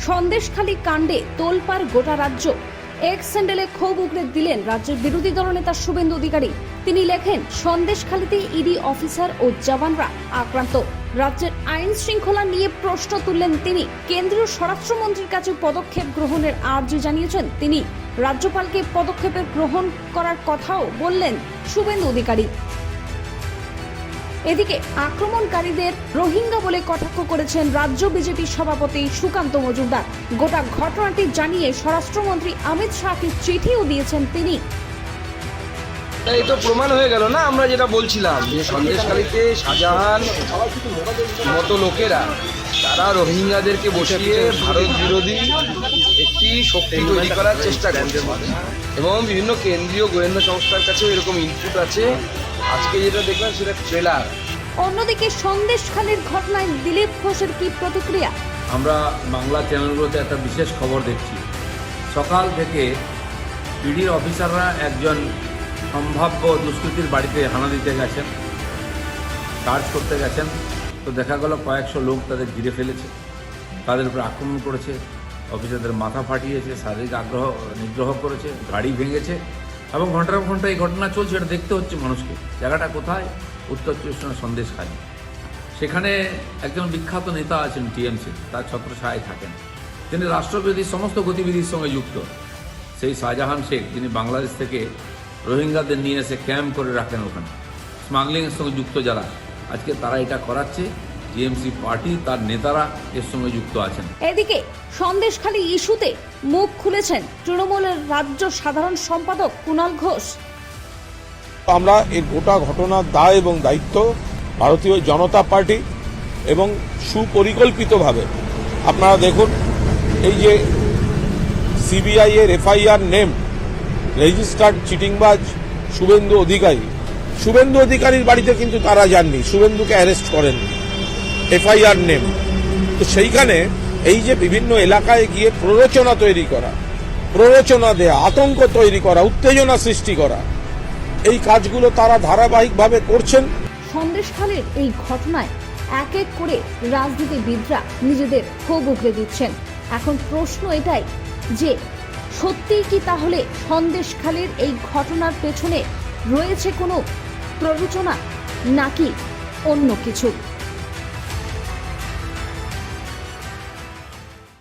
সন্দেশখালী কাণ্ডে তোলপাড় গোটা রাজ্য। এক্স স্যান্ডেলে ক্ষোভ উগড়ে দিলেন রাজ্যের বিরোধী দলনেতা শুভেন্দু অধিকারী। তিনি লেখেন, সন্দেশখালীতে ইডি অফিসার ও জওয়ানরা আক্রান্ত। রাজ্যের আইন শৃঙ্খলা নিয়ে প্রশ্ন তুললেন তিনি। কেন্দ্রীয় স্বরাষ্ট্রমন্ত্রীর কাছে পদক্ষেপ গ্রহণের আর্জি জানিয়েছেন তিনি। রাজ্যপালকে পদক্ষেপের গ্রহণ করার কথাও বললেন শুভেন্দু অধিকারী। এদিকে আক্রমণকারীদের রোহিঙ্গা বলে কটাক্ষ করেছেন রাজ্য বিজেপি সভাপতি সুকান্ত মজুমদার। গোটা ঘটনাটি জানিয়ে স্বরাষ্ট্রমন্ত্রী অমিত শাহকে চিঠিও দিয়েছেন তিনি। এই তো প্রমাণ হয়ে গেল না, আমরা যেটা বলছিলাম যে সন্দেশখালীতে শাহজাহান মতো লোকেরা তারা রোহিঙ্গাদেরকে বসিয়ে ভারত বিরোধী একটি শক্তি তৈরি করার চেষ্টা করছে এবং বিভিন্ন কেন্দ্রীয় গোয়েন্দা সংস্থার কাছেও এরকম ইনপুট আছে। আজকে যেটা দেখলাম সেটা ট্রেলার। অন্যদিকে সন্দেশখালীর ঘটনায় দিলীপ ঘোষের কি প্রতিক্রিয়া? আমরা বাংলা চ্যানেলগুলোতে একটা বিশেষ খবর দেখছি। সকাল থেকে ইডির অফিসাররা একজন সম্ভাব্য দুষ্কৃতীর বাড়িতে হানা দিতে গেছেন, কাজ করতে গেছেন। তো দেখা গেল কয়েকশো লোক তাদের ঘিরে ফেলেছে, তাদের উপর আক্রমণ করেছে, অফিসারদের মাথা ফাটিয়েছে, শারীরিক নিগ্রহ করেছে, গাড়ি ভেঙেছে এবং ঘন্টার ঘন্টা এই ঘটনা চলছে। এটা দেখতে হচ্ছে মানুষকে। জায়গাটা কোথায়? উত্তর চব্বিশ পরগনার সন্দেশখালী। সেখানে একজন বিখ্যাত নেতা আছেন টিএমসি, তার ছত্রছায়ায় থাকেন। তিনি রাষ্ট্রবিরোধী সমস্ত গতিবিধির সঙ্গে যুক্ত। সেই শাহজাহান শেখ, যিনি বাংলাদেশ থেকে রোহিঙ্গাদের নিয়ে এসে ক্যাম্প করে রাখেন ওখানে, স্মাগলিংয়ের সঙ্গে যুক্ত যারা, আজকে তারা এটা করাচ্ছে। টিএমসি পার্টি, তার নেতারা এর সঙ্গে যুক্ত আছেন। এদিকে সন্দেশখালী ইস্যুতে মুখ খুলেছেন তৃণমূলের রাজ্য সাধারণ সম্পাদক কুণাল ঘোষ। আমরা এই গোটা ঘটনার দায় এবং দায়িত্ব ভারতীয় জনতা পার্টি এবং সুপরিকল্পিতভাবে আপনারা দেখুন, এই যে সিবিআই এর এফআইআর নেম রেজিস্টার্ড চিটিংবাজ শুভেন্দু অধিকারীর বাড়িতে কিন্তু তারা যাননি, শুভেন্দুকে অ্যারেস্ট করেননি, এফআইআর নেম। তো সেইখানে এই যে বিভিন্ন এলাকায় গিয়ে প্ররোচনা তৈরি করা, প্ররোচনা দেয়া, আতঙ্ক তৈরি করা, উত্তেজনা সৃষ্টি করা, এই কাজগুলো তারা ধারাবাহিকভাবে করছেন। সন্দেশখালীর এই ঘটনায় এক এক করে রাজনীতিবিদরা নিজেদের ক্ষোভ উগড়ে দিচ্ছেন। এখন প্রশ্ন এটাই যে সত্যিই কি তাহলে সন্দেশখালীর এই ঘটনার পেছনে রয়েছে কোনো প্ররোচনা নাকি অন্য কিছু?